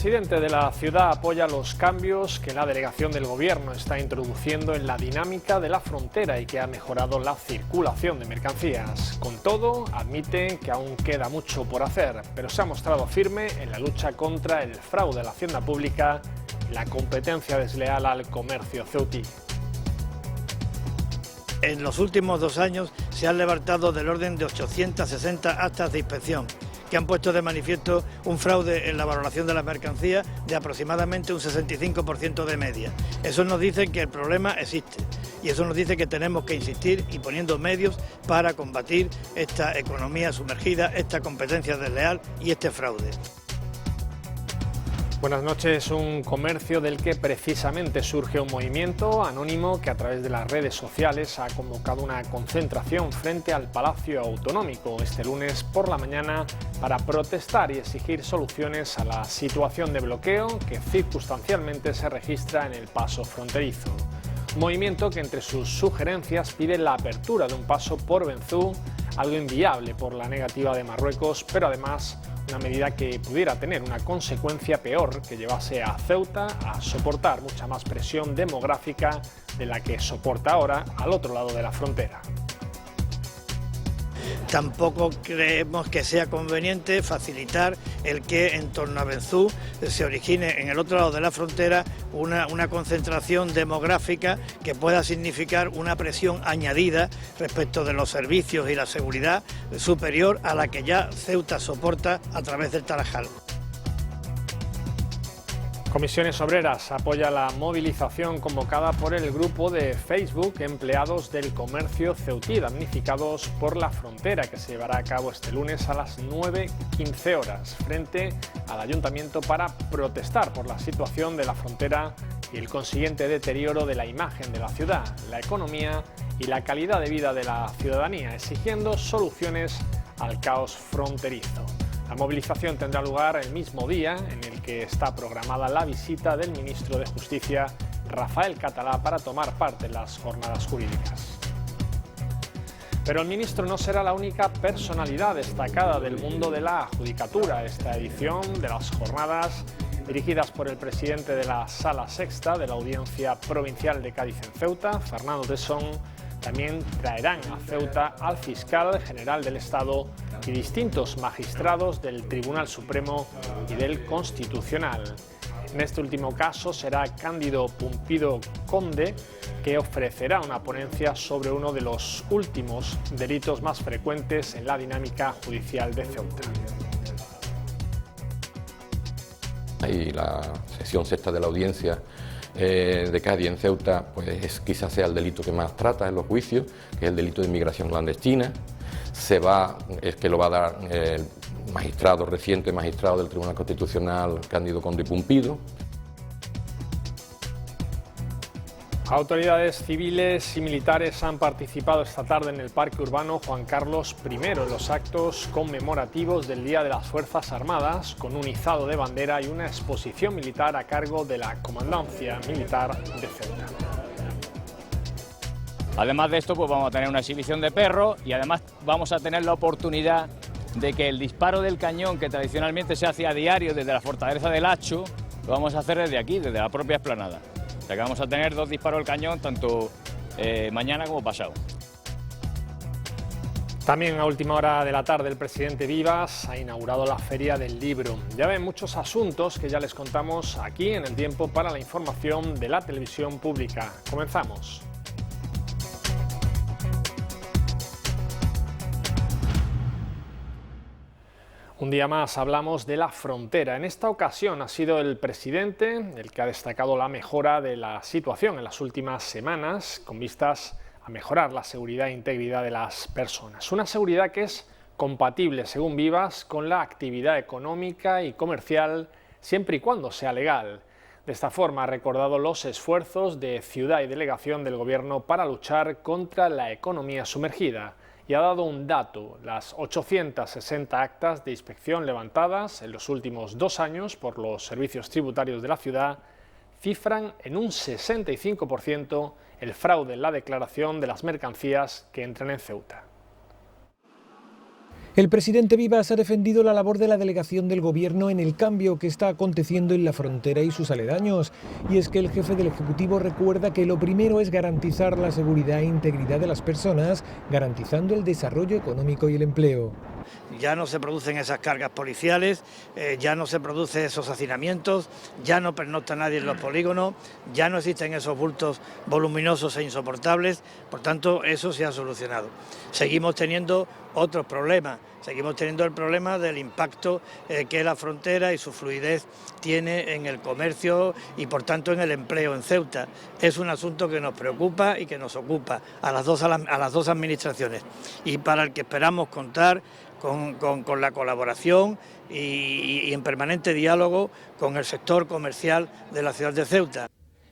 presidente de la ciudad apoya los cambios que la delegación del Gobierno está introduciendo en la dinámica de la frontera y que ha mejorado la circulación de mercancías. Con todo, admite que aún queda mucho por hacer, pero se ha mostrado firme en la lucha contra el fraude a la hacienda pública y la competencia desleal al comercio ceutí. En los últimos 2 años se han levantado del orden de 860 actas de inspección que han puesto de manifiesto un fraude en la valoración de las mercancías de aproximadamente un 65% de media. Eso nos dice que el problema existe y eso nos dice que tenemos que insistir y poniendo medios para combatir esta economía sumergida, esta competencia desleal y este fraude. Buenas noches. Un comercio del que precisamente surge un movimiento anónimo que a través de las redes sociales ha convocado una concentración frente al Palacio Autonómico este lunes por la mañana para protestar y exigir soluciones a la situación de bloqueo que circunstancialmente se registra en el paso fronterizo. Un movimiento que entre sus sugerencias pide la apertura de un paso por Benzú, algo inviable por la negativa de Marruecos, pero además una medida que pudiera tener una consecuencia peor, que llevase a Ceuta a soportar mucha más presión demográfica de la que soporta ahora al otro lado de la frontera. Tampoco creemos que sea conveniente facilitar el que en torno a Benzú se origine en el otro lado de la frontera una concentración demográfica que pueda significar una presión añadida respecto de los servicios y la seguridad superior a la que ya Ceuta soporta a través del Tarajal. Comisiones Obreras apoya la movilización convocada por el grupo de Facebook Empleados del Comercio Ceutí, damnificados por la frontera, que se llevará a cabo este lunes a las 9:15 horas frente al Ayuntamiento para protestar por la situación de la frontera y el consiguiente deterioro de la imagen de la ciudad, la economía y la calidad de vida de la ciudadanía, exigiendo soluciones al caos fronterizo. La movilización tendrá lugar el mismo día en el que está programada la visita del ministro de Justicia, Rafael Català, para tomar parte en las jornadas jurídicas. Pero el ministro no será la única personalidad destacada del mundo de la judicatura. Esta edición de las jornadas, dirigidas por el presidente de la Sala Sexta de la Audiencia Provincial de Cádiz en Ceuta, Fernando Tesón, también traerán a Ceuta al fiscal general del Estado y distintos magistrados del Tribunal Supremo y del Constitucional. En este último caso será Cándido Pumpido Conde, que ofrecerá una ponencia sobre uno de los últimos delitos más frecuentes en la dinámica judicial de Ceuta. Y la sesión sexta de la audiencia de Cádiz en Ceuta, pues quizás sea el delito que más trata en los juicios, que es el delito de inmigración clandestina. Es que lo va a dar el reciente magistrado del Tribunal Constitucional, Cándido Conde Pumpido. Autoridades civiles y militares han participado esta tarde en el Parque Urbano Juan Carlos I en los actos conmemorativos del Día de las Fuerzas Armadas, con un izado de bandera y una exposición militar a cargo de la Comandancia Militar de Ceuta. Además de esto, pues vamos a tener una exhibición de perros y además vamos a tener la oportunidad de que el disparo del cañón, que tradicionalmente se hace a diario desde la fortaleza del Hacho, lo vamos a hacer desde aquí, desde la propia explanada. O sea que vamos a tener 2 disparos del cañón, tanto mañana como pasado. También a última hora de la tarde el presidente Vivas ha inaugurado la Feria del Libro. Ya ven muchos asuntos que ya les contamos aquí en el Tiempo para la Información de la Televisión Pública. Comenzamos. Un día más hablamos de la frontera. En esta ocasión ha sido el presidente el que ha destacado la mejora de la situación en las últimas semanas con vistas a mejorar la seguridad e integridad de las personas. Una seguridad que es compatible, según Vivas, con la actividad económica y comercial siempre y cuando sea legal. De esta forma ha recordado los esfuerzos de ciudad y delegación del Gobierno para luchar contra la economía sumergida. Y ha dado un dato: las 860 actas de inspección levantadas en los últimos 2 años por los servicios tributarios de la ciudad cifran en un 65% el fraude en la declaración de las mercancías que entran en Ceuta. El presidente Vivas ha defendido la labor de la delegación del Gobierno en el cambio que está aconteciendo en la frontera y sus aledaños. Y es que el jefe del Ejecutivo recuerda que lo primero es garantizar la seguridad e integridad de las personas, garantizando el desarrollo económico y el empleo. Ya no se producen esas cargas policiales, ya no se producen esos hacinamientos, ya no pernocta nadie en los polígonos, ya no existen esos bultos voluminosos e insoportables, por tanto eso se ha solucionado. Seguimos teniendo otros problemas, seguimos teniendo el problema del impacto que la frontera y su fluidez tiene en el comercio y por tanto en el empleo en Ceuta. Es un asunto que nos preocupa y que nos ocupa a las dos administraciones y para el que esperamos contar con la colaboración y en permanente diálogo con el sector comercial de la ciudad de Ceuta.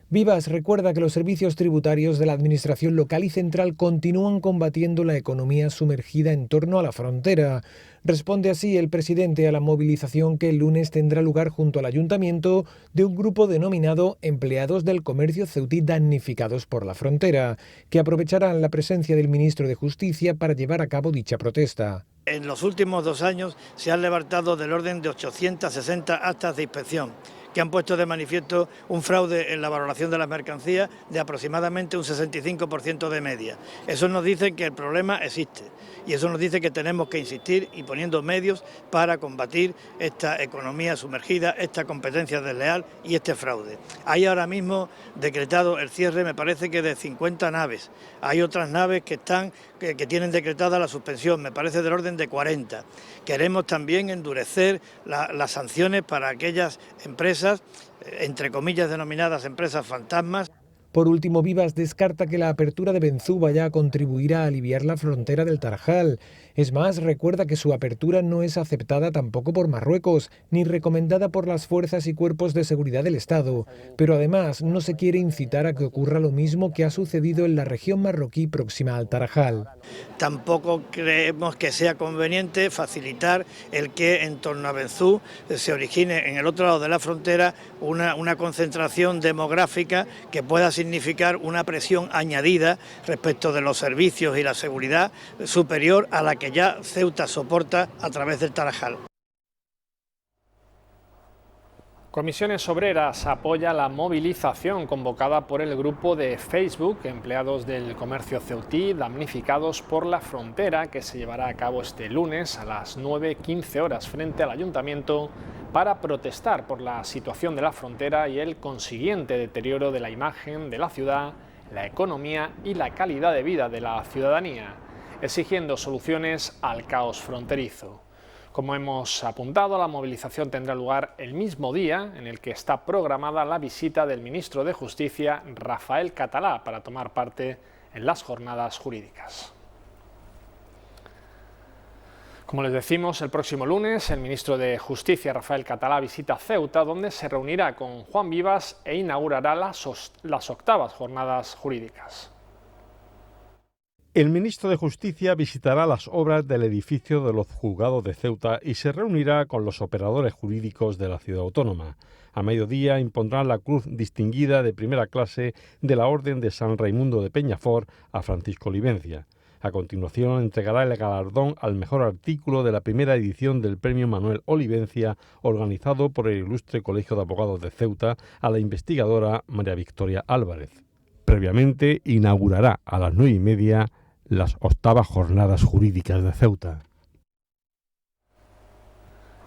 Vivas recuerda que los servicios tributarios de la Administración local y central continúan combatiendo la economía sumergida en torno a la frontera. Responde así el presidente a la movilización que el lunes tendrá lugar junto al ayuntamiento de un grupo denominado Empleados del Comercio Ceutí Damnificados por la Frontera, que aprovecharán la presencia del ministro de Justicia para llevar a cabo dicha protesta. En los últimos 2 años se han levantado del orden de 860 actas de inspección, que han puesto de manifiesto un fraude en la valoración de las mercancías de aproximadamente un 65% de media. Eso nos dice que el problema existe y eso nos dice que tenemos que insistir y poniendo medios para combatir esta economía sumergida, esta competencia desleal y este fraude. Hay ahora mismo decretado el cierre, me parece que de 50 naves. Hay otras naves que tienen decretada la suspensión, me parece del orden de 40. Queremos también endurecer las sanciones para aquellas empresas, entre comillas denominadas empresas fantasmas. Por último, Vivas descarta que la apertura de Benzú vaya a contribuir a aliviar la frontera del Tarajal. Es más, recuerda que su apertura no es aceptada tampoco por Marruecos, ni recomendada por las fuerzas y cuerpos de seguridad del Estado. Pero además no se quiere incitar a que ocurra lo mismo que ha sucedido en la región marroquí próxima al Tarajal. Tampoco creemos que sea conveniente facilitar el que en torno a Benzú se origine en el otro lado de la frontera una concentración demográfica que pueda significar una presión añadida respecto de los servicios y la seguridad superior a la que ya Ceuta soporta a través del Tarajal. Comisiones Obreras apoya la movilización convocada por el grupo de Facebook Empleados del Comercio Ceutí Damnificados por la Frontera, que se llevará a cabo este lunes a las 9:15 horas frente al Ayuntamiento para protestar por la situación de la frontera y el consiguiente deterioro de la imagen de la ciudad, la economía y la calidad de vida de la ciudadanía, exigiendo soluciones al caos fronterizo. Como hemos apuntado, la movilización tendrá lugar el mismo día en el que está programada la visita del ministro de Justicia, Rafael Catalá, para tomar parte en las jornadas jurídicas. Como les decimos, el próximo lunes el ministro de Justicia, Rafael Catalá, visita Ceuta, donde se reunirá con Juan Vivas e inaugurará las 8ª jornadas jurídicas. El ministro de Justicia visitará las obras del edificio de los juzgados de Ceuta y se reunirá con los operadores jurídicos de la ciudad autónoma. A mediodía impondrán la cruz distinguida de primera clase de la Orden de San Raimundo de Peñafort a Francisco Olivencia. A continuación entregará el galardón al mejor artículo de la primera edición del Premio Manuel Olivencia, organizado por el Ilustre Colegio de Abogados de Ceuta, a la investigadora María Victoria Álvarez. Previamente inaugurará a las 9:30 las 8ª jornadas jurídicas de Ceuta.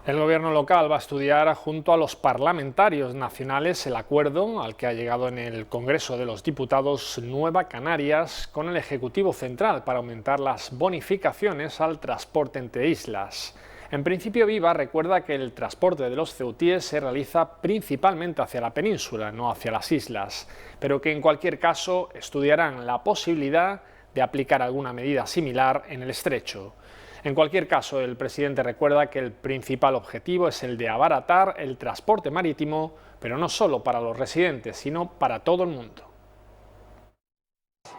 El gobierno local va a estudiar junto a los parlamentarios nacionales el acuerdo al que ha llegado en el Congreso de los Diputados Nueva Canarias con el Ejecutivo Central para aumentar las bonificaciones al transporte entre islas. En principio, Viva recuerda que el transporte de los ceutíes se realiza principalmente hacia la península, no hacia las islas, pero que en cualquier caso estudiarán la posibilidad de aplicar alguna medida similar en el estrecho. En cualquier caso, el presidente recuerda que el principal objetivo es el de abaratar el transporte marítimo, pero no solo para los residentes, sino para todo el mundo.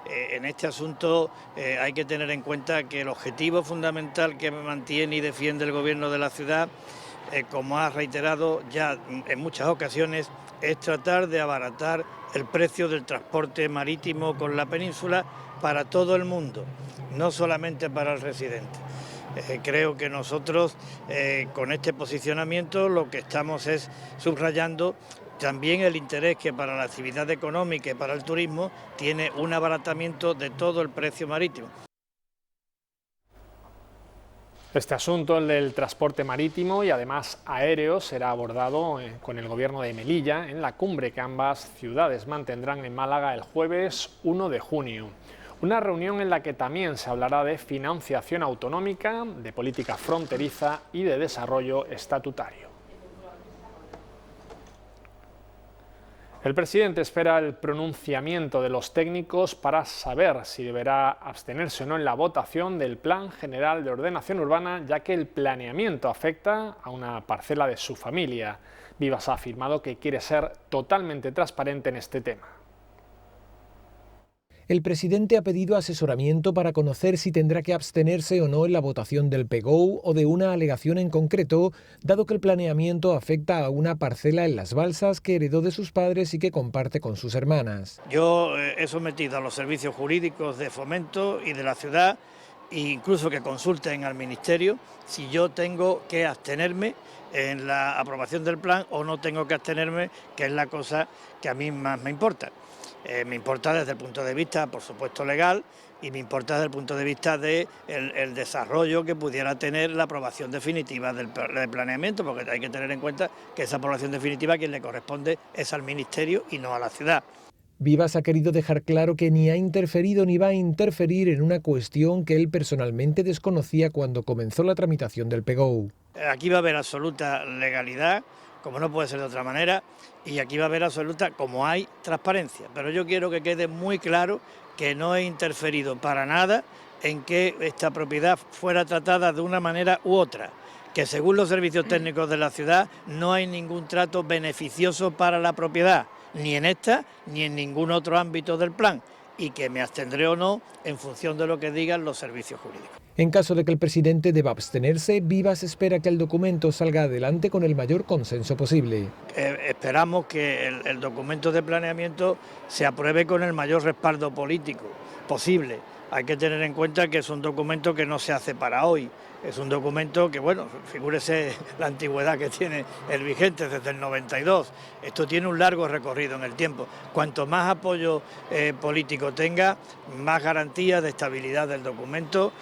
En este asunto hay que tener en cuenta que el objetivo fundamental que mantiene y defiende el gobierno de la ciudad, como ha reiterado ya en muchas ocasiones, es tratar de abaratar el precio del transporte marítimo con la península para todo el mundo, no solamente para el residente. Creo que nosotros con este posicionamiento lo que estamos es subrayando también el interés que para la actividad económica y para el turismo tiene un abaratamiento de todo el precio marítimo. Este asunto, el del transporte marítimo y además aéreo, será abordado con el gobierno de Melilla en la cumbre que ambas ciudades mantendrán en Málaga el jueves 1 de junio. Una reunión en la que también se hablará de financiación autonómica, de política fronteriza y de desarrollo estatutario. El presidente espera el pronunciamiento de los técnicos para saber si deberá abstenerse o no en la votación del Plan General de Ordenación Urbana, ya que el planeamiento afecta a una parcela de su familia. Vivas ha afirmado que quiere ser totalmente transparente en este tema. El presidente ha pedido asesoramiento para conocer si tendrá que abstenerse o no en la votación del PGOU o de una alegación en concreto, dado que el planeamiento afecta a una parcela en Las Balsas que heredó de sus padres y que comparte con sus hermanas. Yo he sometido a los servicios jurídicos de Fomento y de la ciudad, e incluso que consulten al Ministerio, si yo tengo que abstenerme en la aprobación del plan o no tengo que abstenerme, que es la cosa que a mí más me importa. Me importa desde el punto de vista, por supuesto, legal, y me importa desde el punto de vista del desarrollo que pudiera tener la aprobación definitiva del planeamiento, porque hay que tener en cuenta que esa aprobación definitiva a quien le corresponde es al Ministerio y no a la ciudad. Vivas ha querido dejar claro que ni ha interferido ni va a interferir en una cuestión que él personalmente desconocía cuando comenzó la tramitación del PGOU. Aquí va a haber absoluta legalidad, como no puede ser de otra manera, y aquí va a haber absoluta, como hay, transparencia. Pero yo quiero que quede muy claro que no he interferido para nada en que esta propiedad fuera tratada de una manera u otra, que según los servicios técnicos de la ciudad no hay ningún trato beneficioso para la propiedad, ni en esta ni en ningún otro ámbito del plan, y que me abstendré o no en función de lo que digan los servicios jurídicos. En caso de que el presidente deba abstenerse, Vivas espera que el documento salga adelante con el mayor consenso posible. Esperamos que el documento de planeamiento se apruebe con el mayor respaldo político posible. Hay que tener en cuenta que es un documento que no se hace para hoy. Es un documento que, bueno, figúrese la antigüedad que tiene el vigente desde el 92. Esto tiene un largo recorrido en el tiempo. Cuanto más apoyo político tenga, más garantía de estabilidad del documento.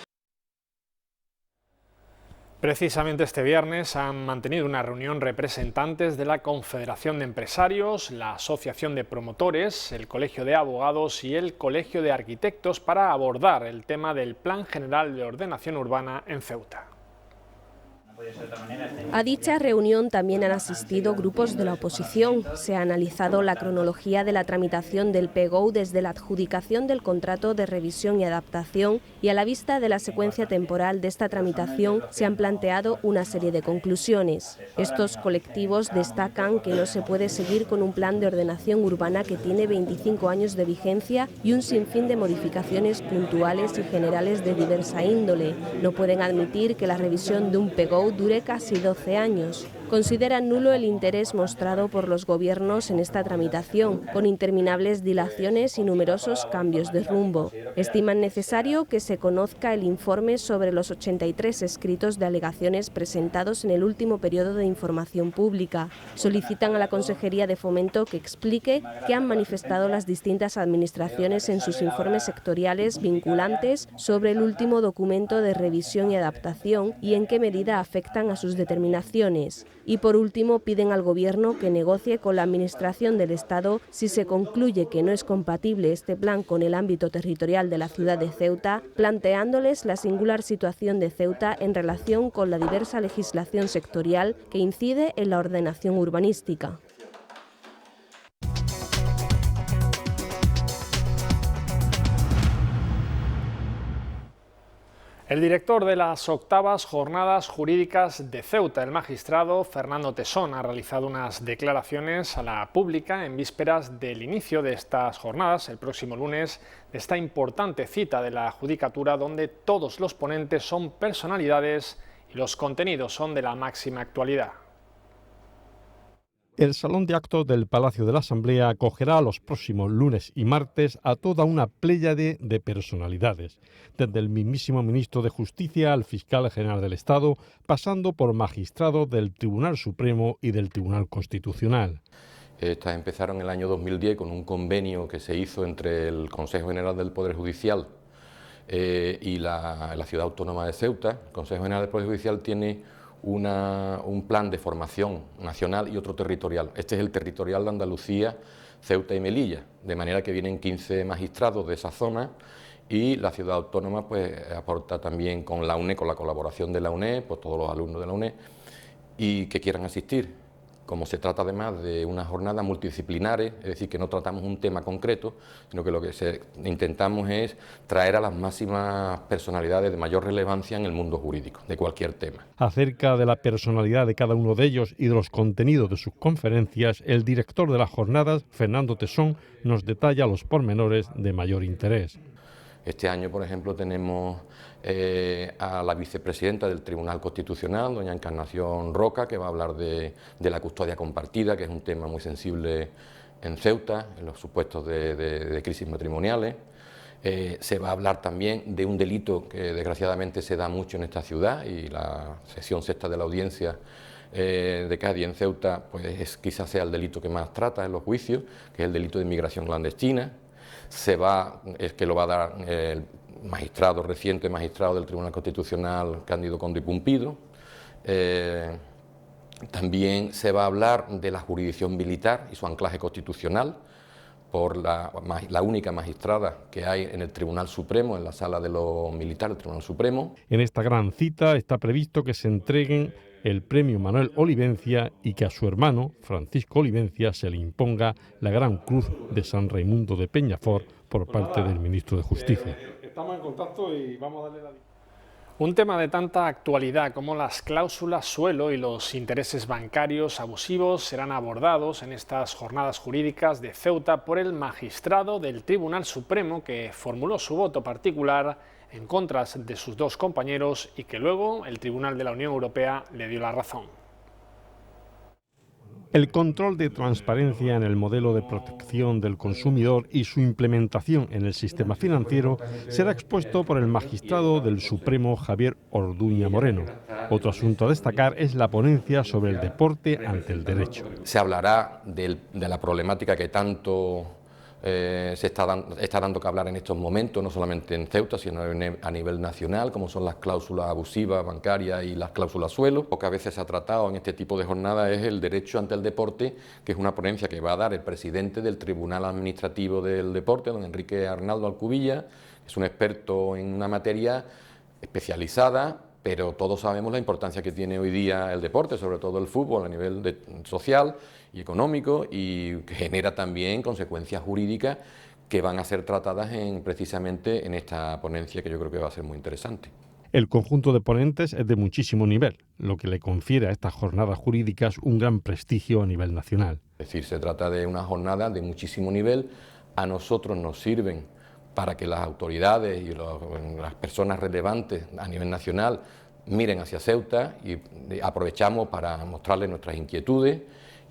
Precisamente este viernes han mantenido una reunión representantes de la Confederación de Empresarios, la Asociación de Promotores, el Colegio de Abogados y el Colegio de Arquitectos para abordar el tema del Plan General de Ordenación Urbana en Ceuta. A dicha reunión también han asistido grupos de la oposición. Se ha analizado la cronología de la tramitación del PGOU desde la adjudicación del contrato de revisión y adaptación y a la vista de la secuencia temporal de esta tramitación se han planteado una serie de conclusiones. Estos colectivos destacan que no se puede seguir con un plan de ordenación urbana que tiene 25 años de vigencia y un sinfín de modificaciones puntuales y generales de diversa índole. No pueden admitir que la revisión de un PGOU dure casi 12 años. Consideran nulo el interés mostrado por los gobiernos en esta tramitación, con interminables dilaciones y numerosos cambios de rumbo. Estiman necesario que se conozca el informe sobre los 83 escritos de alegaciones presentados en el último periodo de información pública. Solicitan a la Consejería de Fomento que explique qué han manifestado las distintas administraciones en sus informes sectoriales vinculantes sobre el último documento de revisión y adaptación y en qué medida afectan a sus determinaciones. Y por último piden al Gobierno que negocie con la Administración del Estado si se concluye que no es compatible este plan con el ámbito territorial de la ciudad de Ceuta, planteándoles la singular situación de Ceuta en relación con la diversa legislación sectorial que incide en la ordenación urbanística. El director de las 8ª Jornadas Jurídicas de Ceuta, el magistrado Fernando Tesón, ha realizado unas declaraciones a la pública en vísperas del inicio de estas jornadas, el próximo lunes, de esta importante cita de la Judicatura, donde todos los ponentes son personalidades y los contenidos son de la máxima actualidad. El Salón de Actos del Palacio de la Asamblea acogerá los próximos lunes y martes a toda una pléyade de personalidades, desde el mismísimo ministro de Justicia al fiscal general del Estado, pasando por magistrados del Tribunal Supremo y del Tribunal Constitucional. Estas empezaron en el año 2010 con un convenio que se hizo entre el Consejo General del Poder Judicial y la Ciudad Autónoma de Ceuta. El Consejo General del Poder Judicial tiene un plan de formación nacional y otro territorial. Este es el territorial de Andalucía, Ceuta y Melilla, de manera que vienen 15 magistrados de esa zona y la Ciudad Autónoma pues aporta también con la UNED, con la colaboración de la UNED, pues todos los alumnos de la UNED y que quieran asistir. Como se trata además de unas jornadas multidisciplinares, es decir, que no tratamos un tema concreto, sino que lo que intentamos es traer a las máximas personalidades de mayor relevancia en el mundo jurídico, de cualquier tema. Acerca de la personalidad de cada uno de ellos y de los contenidos de sus conferencias, el director de las jornadas, Fernando Tesón, nos detalla los pormenores de mayor interés. Este año, por ejemplo, tenemos a la vicepresidenta del Tribunal Constitucional, doña Encarnación Roca, que va a hablar de la custodia compartida, que es un tema muy sensible en Ceuta, en los supuestos de crisis matrimoniales. Se va a hablar también de un delito que desgraciadamente se da mucho en esta ciudad y la sección sexta de la audiencia de Cádiz en Ceuta pues quizás sea el delito que más trata en los juicios, que es el delito de inmigración clandestina. Es que lo va a dar el reciente magistrado del Tribunal Constitucional, Cándido Conde y Pumpido. También se va a hablar de la jurisdicción militar y su anclaje constitucional por la única magistrada que hay en el Tribunal Supremo, en la sala de los militares del Tribunal Supremo. En esta gran cita está previsto que se entreguen el premio Manuel Olivencia y que a su hermano, Francisco Olivencia, se le imponga la Gran Cruz de San Raimundo de Peñafort por parte del ministro de Justicia. Estamos en contacto y vamos a darle la... Un tema de tanta actualidad como las cláusulas suelo y los intereses bancarios abusivos serán abordados en estas jornadas jurídicas de Ceuta por el magistrado del Tribunal Supremo que formuló su voto particular en contra de sus dos compañeros y que luego el Tribunal de la Unión Europea le dio la razón. El control de transparencia en el modelo de protección del consumidor y su implementación en el sistema financiero será expuesto por el magistrado del Supremo Javier Orduña Moreno. Otro asunto a destacar es la ponencia sobre el deporte ante el derecho. Se hablará de la problemática que tanto se está dando que hablar en estos momentos, no solamente en Ceuta, sino a nivel nacional, como son las cláusulas abusivas bancarias y las cláusulas suelo. Lo que a veces se ha tratado en este tipo de jornadas es el derecho ante el deporte, que es una ponencia que va a dar el presidente del Tribunal Administrativo del Deporte, don Enrique Arnaldo Alcubilla, que es un experto en una materia especializada, pero todos sabemos la importancia que tiene hoy día el deporte, sobre todo el fútbol a nivel social y económico, y que genera también consecuencias jurídicas que van a ser tratadas precisamente en esta ponencia, que yo creo que va a ser muy interesante. El conjunto de ponentes es de muchísimo nivel, lo que le confiere a estas jornadas jurídicas un gran prestigio a nivel nacional. Es decir, se trata de una jornada de muchísimo nivel. A nosotros nos sirven para que las autoridades y las personas relevantes a nivel nacional miren hacia Ceuta, y aprovechamos para mostrarles nuestras inquietudes.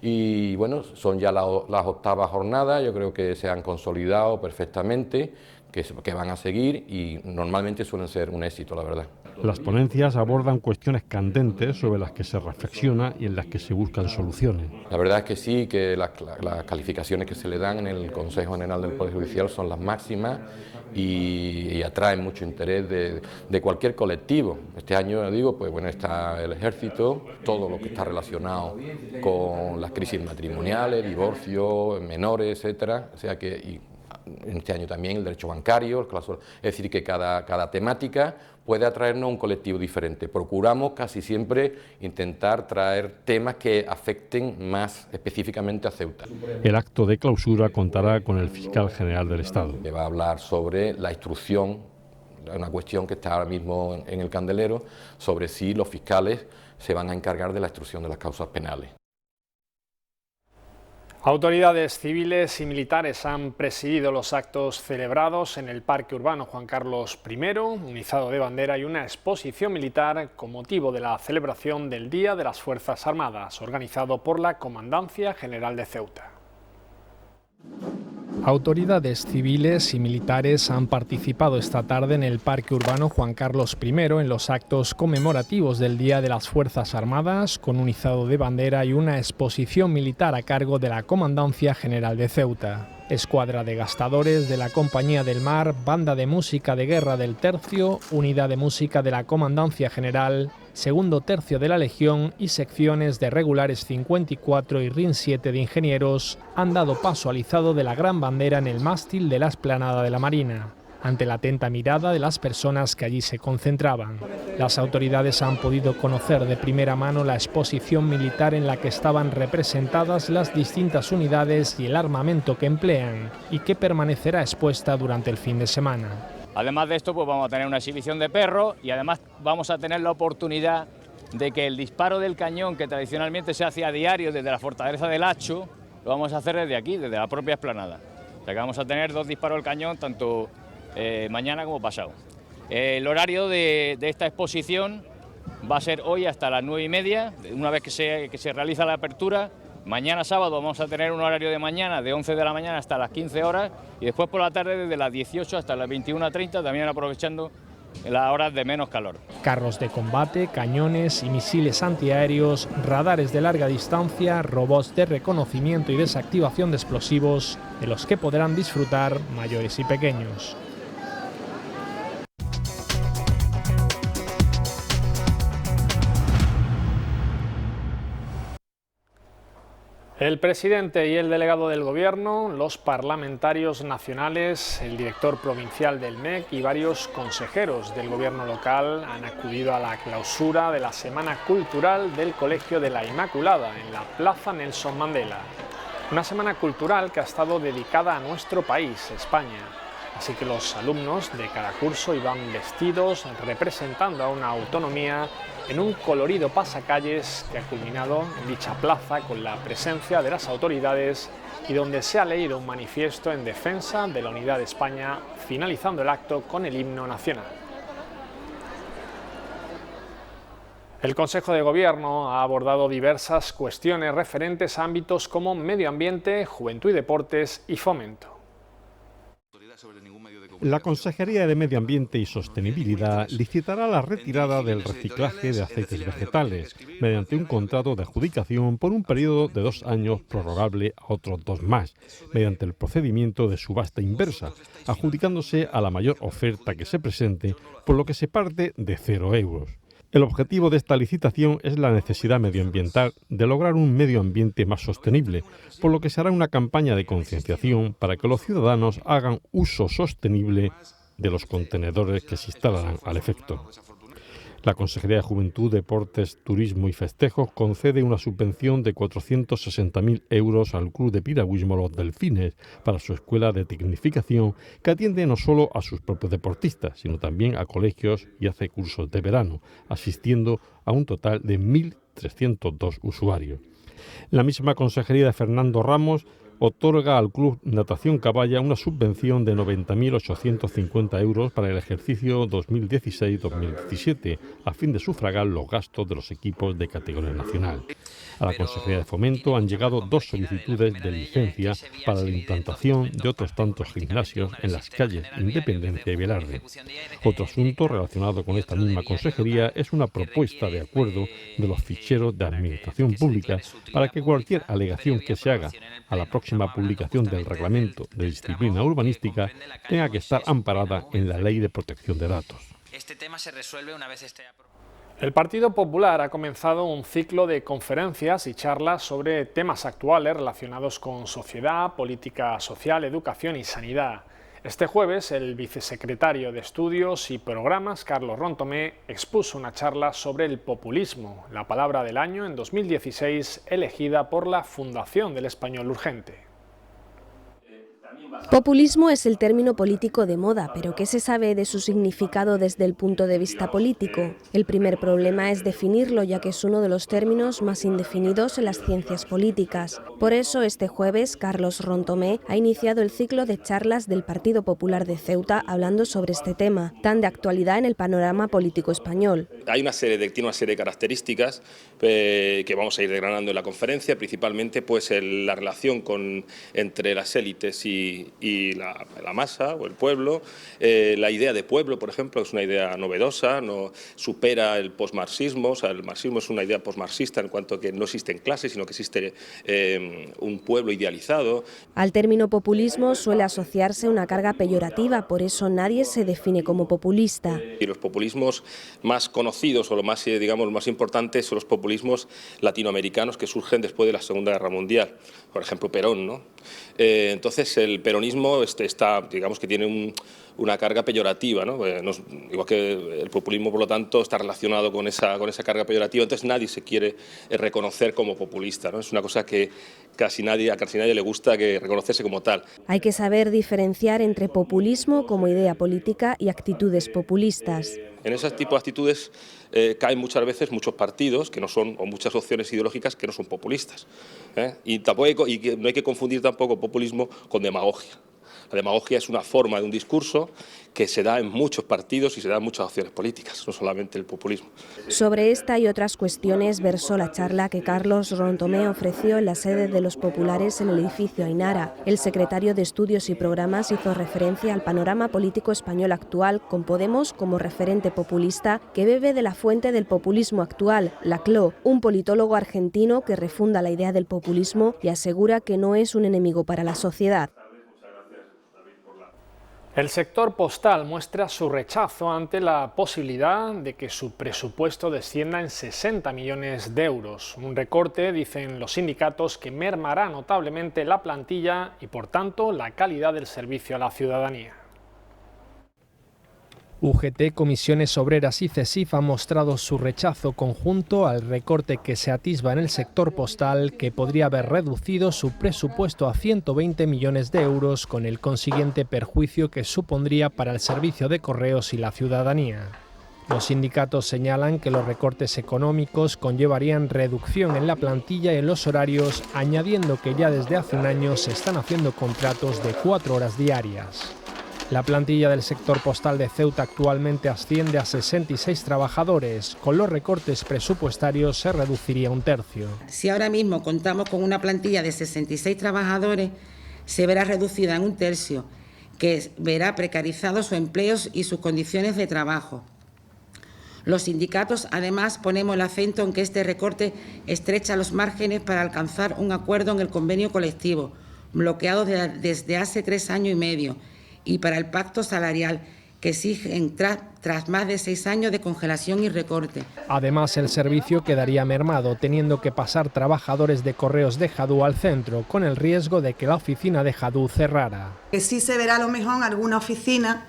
Y bueno, son ya las octavas jornadas, yo creo que se han consolidado perfectamente, que van a seguir y normalmente suelen ser un éxito, la verdad. Las ponencias abordan cuestiones candentes sobre las que se reflexiona y en las que se buscan soluciones. La verdad es que sí, que las calificaciones que se le dan en el Consejo General del Poder Judicial son las máximas y atraen mucho interés de cualquier colectivo. Este año, digo, pues bueno, está el Ejército, todo lo que está relacionado con las crisis matrimoniales, divorcios, menores, etcétera. O sea que en este año también el derecho bancario, es decir, que cada temática puede atraernos a un colectivo diferente. Procuramos casi siempre intentar traer temas que afecten más específicamente a Ceuta. El acto de clausura contará con el fiscal general del Estado. Que va a hablar sobre la instrucción, una cuestión que está ahora mismo en el candelero, sobre si los fiscales se van a encargar de la instrucción de las causas penales. Autoridades civiles y militares han presidido los actos celebrados en el Parque Urbano Juan Carlos I, un izado de bandera y una exposición militar con motivo de la celebración del Día de las Fuerzas Armadas, organizado por la Comandancia General de Ceuta. Autoridades civiles y militares han participado esta tarde en el Parque Urbano Juan Carlos I en los actos conmemorativos del Día de las Fuerzas Armadas, con un izado de bandera y una exposición militar a cargo de la Comandancia General de Ceuta. Escuadra de gastadores de la Compañía del Mar, Banda de Música de Guerra del Tercio, Unidad de Música de la Comandancia General, Segundo Tercio de la Legión y secciones de Regulares 54 y RIN 7 de Ingenieros han dado paso al izado de la gran bandera en el mástil de la explanada de la Marina, ante la atenta mirada de las personas que allí se concentraban. Las autoridades han podido conocer de primera mano la exposición militar en la que estaban representadas las distintas unidades y el armamento que emplean, y que permanecerá expuesta durante el fin de semana. Además de esto, pues vamos a tener una exhibición de perros y además vamos a tener la oportunidad de que el disparo del cañón, que tradicionalmente se hacía a diario desde la fortaleza del Hacho, lo vamos a hacer desde aquí, desde la propia explanada. O sea que vamos a tener 2 disparos del cañón, tanto mañana como pasado. El horario de esta exposición va a ser hoy hasta las 9:30, una vez que se realiza la apertura. Mañana sábado vamos a tener un horario de mañana de 11 de la mañana hasta las 15 horas y después por la tarde desde las 18 hasta las 21:30, también aprovechando las horas de menos calor. Carros de combate, cañones y misiles antiaéreos, radares de larga distancia, robots de reconocimiento y desactivación de explosivos, de los que podrán disfrutar mayores y pequeños. El presidente y el delegado del Gobierno, los parlamentarios nacionales, el director provincial del MEC y varios consejeros del Gobierno local han acudido a la clausura de la Semana Cultural del Colegio de la Inmaculada en la Plaza Nelson Mandela. Una semana cultural que ha estado dedicada a nuestro país, España. Así que los alumnos de cada curso iban vestidos representando a una autonomía en un colorido pasacalles que ha culminado en dicha plaza con la presencia de las autoridades y donde se ha leído un manifiesto en defensa de la unidad de España, finalizando el acto con el himno nacional. El Consejo de Gobierno ha abordado diversas cuestiones referentes a ámbitos como medio ambiente, juventud y deportes y fomento. La Consejería de Medio Ambiente y Sostenibilidad licitará la retirada del reciclaje de aceites vegetales mediante un contrato de adjudicación por un periodo de 2 años prorrogable a otros 2 más, mediante el procedimiento de subasta inversa, adjudicándose a la mayor oferta que se presente, por lo que se parte de 0 euros. El objetivo de esta licitación es la necesidad medioambiental de lograr un medio ambiente más sostenible, por lo que se hará una campaña de concienciación para que los ciudadanos hagan uso sostenible de los contenedores que se instalarán al efecto. La Consejería de Juventud, Deportes, Turismo y Festejos concede una subvención de 460.000 euros al Club de Piragüismo Los Delfines para su escuela de tecnificación, que atiende no solo a sus propios deportistas, sino también a colegios y hace cursos de verano, asistiendo a un total de 1.302 usuarios. La misma Consejería de Fernando Ramos otorga al Club Natación Caballa una subvención de 90.850 euros para el ejercicio 2016-2017, a fin de sufragar los gastos de los equipos de categoría nacional. A la Consejería de Fomento han llegado 2 solicitudes de licencia para la implantación de otros tantos gimnasios en las calles Independencia y Velarde. Otro asunto relacionado con esta misma consejería es una propuesta de acuerdo de los ficheros de Administración Pública para que cualquier alegación que se haga a la próxima publicación del Reglamento de Disciplina Urbanística tenga que estar amparada en la Ley de Protección de Datos. Este tema se resuelve una vez esté aprobado. El Partido Popular ha comenzado un ciclo de conferencias y charlas sobre temas actuales relacionados con sociedad, política social, educación y sanidad. Este jueves, el vicesecretario de Estudios y Programas, Carlos Rontomé, expuso una charla sobre el populismo, la palabra del año en 2016, elegida por la Fundación del Español Urgente. También Populismo es el término político de moda, pero ¿qué se sabe de su significado desde el punto de vista político? El primer problema es definirlo, ya que es uno de los términos más indefinidos en las ciencias políticas. Por eso, este jueves, Carlos Rontomé ha iniciado el ciclo de charlas del Partido Popular de Ceuta hablando sobre este tema, tan de actualidad en el panorama político español. Tiene una serie de características que vamos a ir desgranando en la conferencia, principalmente pues la relación entre las élites y la masa o el pueblo, la idea de pueblo, por ejemplo, es una idea novedosa, no supera el posmarxismo, o sea, el marxismo es una idea posmarxista en cuanto a que no existen clases, sino que existe un pueblo idealizado. Al término populismo suele asociarse una carga peyorativa, por eso nadie se define como populista. Y los populismos más conocidos o los más, digamos, más importantes son los populismos latinoamericanos que surgen después de la Segunda Guerra Mundial, por ejemplo Perón, ¿no? Entonces el peronismo digamos que tiene una carga peyorativa, ¿no? Igual que el populismo, por lo tanto, está relacionado con esa carga peyorativa, entonces nadie se quiere reconocer como populista, ¿no? Es una cosa que a casi nadie le gusta que reconocerse como tal. Hay que saber diferenciar entre populismo como idea política y actitudes populistas. En ese tipo de actitudes caen muchas veces muchos partidos que no son, o muchas opciones ideológicas que no son populistas, y no hay que confundir tampoco populismo con demagogia. La demagogia es una forma de un discurso que se da en muchos partidos y se da en muchas opciones políticas, no solamente el populismo. Sobre esta y otras cuestiones versó la charla que Carlos Rontomé ofreció en la sede de los populares en el edificio Ainara. El secretario de Estudios y Programas hizo referencia al panorama político español actual, con Podemos como referente populista que bebe de la fuente del populismo actual, Laclau, un politólogo argentino que refunda la idea del populismo y asegura que no es un enemigo para la sociedad. El sector postal muestra su rechazo ante la posibilidad de que su presupuesto descienda en 60 millones de euros. Un recorte, dicen los sindicatos, que mermará notablemente la plantilla y, por tanto, la calidad del servicio a la ciudadanía. UGT, Comisiones Obreras y CESIF han mostrado su rechazo conjunto al recorte que se atisba en el sector postal, que podría haber reducido su presupuesto a 120 millones de euros, con el consiguiente perjuicio que supondría para el servicio de correos y la ciudadanía. Los sindicatos señalan que los recortes económicos conllevarían reducción en la plantilla y en los horarios, añadiendo que ya desde hace un año se están haciendo contratos de 4 horas diarias. La plantilla del sector postal de Ceuta actualmente asciende a 66 trabajadores. Con los recortes presupuestarios se reduciría un tercio. Si ahora mismo contamos con una plantilla de 66 trabajadores, se verá reducida en un tercio, que verá precarizados sus empleos y sus condiciones de trabajo. Los sindicatos, además, ponemos el acento en que este recorte estrecha los márgenes para alcanzar un acuerdo en el convenio colectivo, bloqueado desde hace 3 años y medio, y para el pacto salarial, que exigen tras más de 6 años de congelación y recorte. Además, el servicio quedaría mermado, teniendo que pasar trabajadores de correos de Jadú al centro, con el riesgo de que la oficina de Jadú cerrara. Que sí se verá a lo mejor en alguna oficina,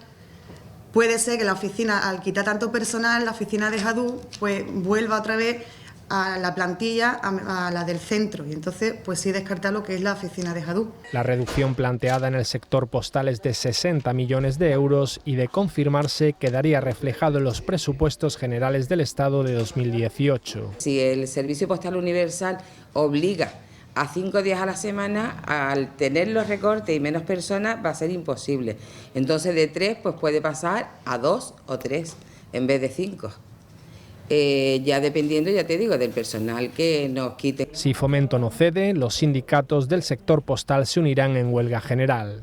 puede ser que la oficina, al quitar tanto personal, la oficina de Jadú pues vuelva otra vez a la plantilla, a la del centro, y entonces pues sí descartar lo que es la oficina de Jadú. La reducción planteada en el sector postal es de 60 millones de euros y, de confirmarse, quedaría reflejado en los presupuestos generales del Estado de 2018. Si el servicio postal universal obliga a 5 días a la semana, al tener los recortes y menos personas va a ser imposible. Entonces de 3 pues puede pasar a 2 o 3 en vez de 5. Ya dependiendo, ya te digo, del personal que nos quite. Si Fomento no cede, los sindicatos del sector postal se unirán en huelga general.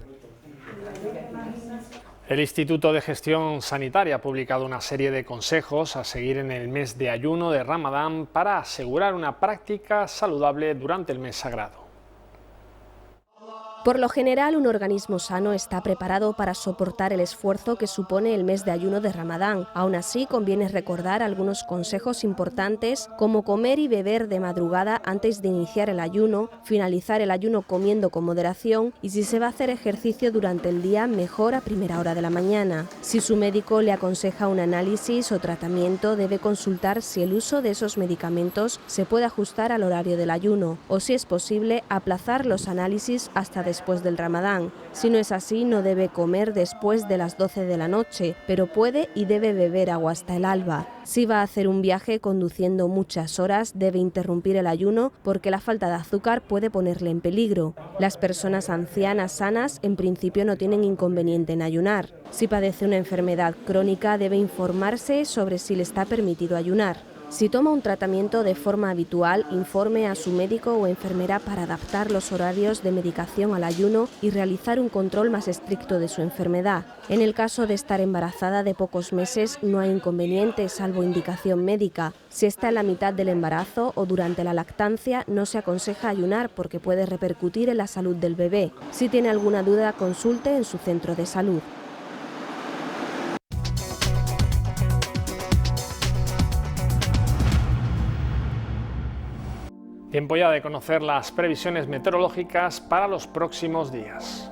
El Instituto de Gestión Sanitaria ha publicado una serie de consejos a seguir en el mes de ayuno de Ramadán para asegurar una práctica saludable durante el mes sagrado. Por lo general, un organismo sano está preparado para soportar el esfuerzo que supone el mes de ayuno de Ramadán. Aún así, conviene recordar algunos consejos importantes, como comer y beber de madrugada antes de iniciar el ayuno, finalizar el ayuno comiendo con moderación y, si se va a hacer ejercicio durante el día, mejor a primera hora de la mañana. Si su médico le aconseja un análisis o tratamiento, debe consultar si el uso de esos medicamentos se puede ajustar al horario del ayuno, o, si es posible, aplazar los análisis hasta después del Ramadán. Si no es así, no debe comer después de las 12 de la noche, pero puede y debe beber agua hasta el alba. Si va a hacer un viaje conduciendo muchas horas, debe interrumpir el ayuno porque la falta de azúcar puede ponerle en peligro. Las personas ancianas sanas en principio no tienen inconveniente en ayunar. Si padece una enfermedad crónica, debe informarse sobre si le está permitido ayunar. Si toma un tratamiento de forma habitual, informe a su médico o enfermera para adaptar los horarios de medicación al ayuno y realizar un control más estricto de su enfermedad. En el caso de estar embarazada de pocos meses, no hay inconveniente salvo indicación médica. Si está en la mitad del embarazo o durante la lactancia, no se aconseja ayunar porque puede repercutir en la salud del bebé. Si tiene alguna duda, consulte en su centro de salud. Tiempo ya de conocer las previsiones meteorológicas para los próximos días.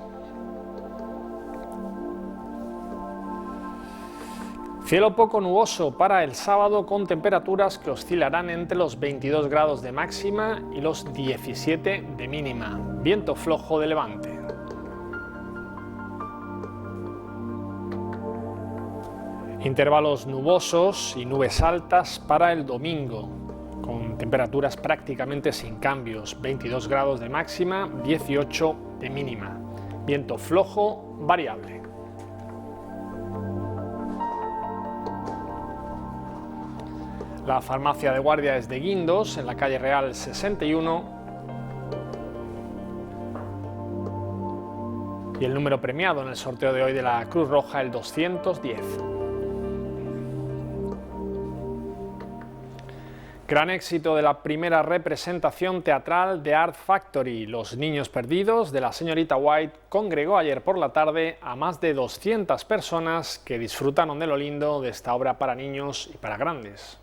Cielo poco nuboso para el sábado con temperaturas que oscilarán entre los 22 grados de máxima y los 17 de mínima. Viento flojo de levante. Intervalos nubosos y nubes altas para el domingo, con temperaturas prácticamente sin cambios, 22 grados de máxima, 18 de mínima. Viento flojo variable. La farmacia de guardia es de Guindos, en la calle Real 61. Y el número premiado en el sorteo de hoy de la Cruz Roja, el 210. Gran éxito de la primera representación teatral de Art Factory. Los Niños Perdidos de la señorita White congregó ayer por la tarde a más de 200 personas que disfrutaron de lo lindo de esta obra para niños y para grandes.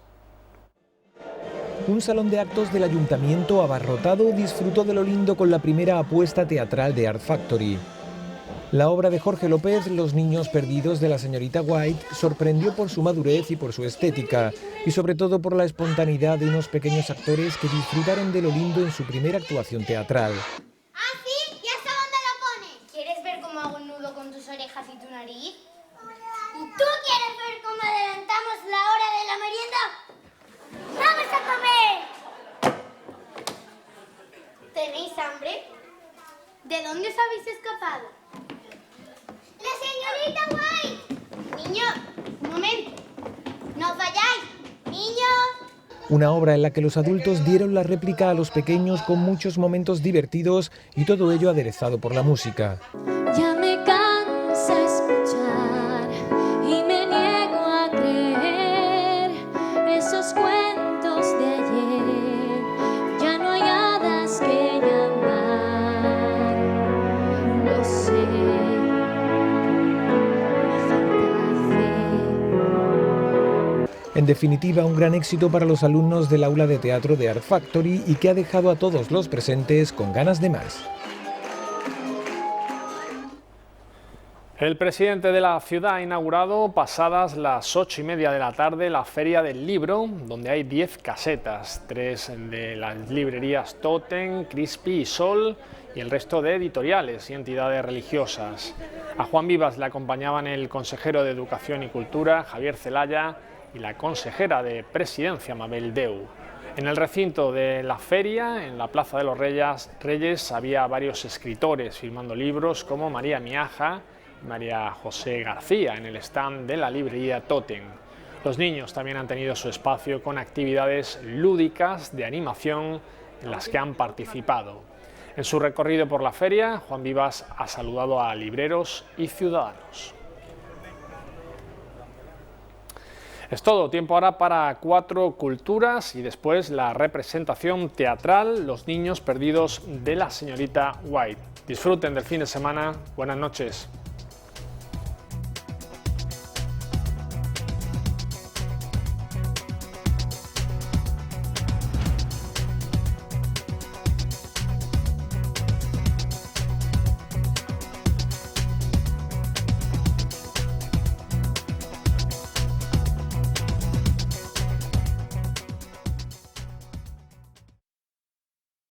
Un salón de actos del ayuntamiento abarrotado disfrutó de lo lindo con la primera apuesta teatral de Art Factory. La obra de Jorge López, Los Niños Perdidos de la señorita White, sorprendió por su madurez y por su estética, y sobre todo por la espontaneidad de unos pequeños actores que disfrutaron de lo lindo en su primera actuación teatral. ¿Ah, sí? ¿Y hasta dónde lo pones? ¿Quieres ver cómo hago un nudo con tus orejas y tu nariz? ¿Y tú quieres ver cómo adelantamos la hora de la merienda? ¡Vamos a comer! ¿Tenéis hambre? ¿De dónde os habéis escapado? ¡La señorita White! Niños, un momento. ¡No vayáis! ¡Niños! Una obra en la que los adultos dieron la réplica a los pequeños con muchos momentos divertidos y todo ello aderezado por la música. Ya me cansa escuchar y me niego a creer esos cuentos de ayer. Ya no hay hadas que llamar, lo sé. En definitiva, un gran éxito para los alumnos del aula de teatro de Art Factory y que ha dejado a todos los presentes con ganas de más. El presidente de la ciudad ha inaugurado pasadas las 8:30 de la tarde la Feria del Libro, donde hay 10 casetas, 3 de las librerías Totem, Crispy y Sol y el resto de editoriales y entidades religiosas. A Juan Vivas le acompañaban el consejero de Educación y Cultura, Javier Celaya, y la consejera de Presidencia, Mabel Deu. En el recinto de la feria, en la Plaza de los Reyes, había varios escritores firmando libros como María Miaja y María José García en el stand de la librería Totem. Los niños también han tenido su espacio con actividades lúdicas de animación en las que han participado. En su recorrido por la feria, Juan Vivas ha saludado a libreros y ciudadanos. Es todo, tiempo ahora para 4 culturas y después la representación teatral Los Niños Perdidos de la señorita White. Disfruten del fin de semana, buenas noches.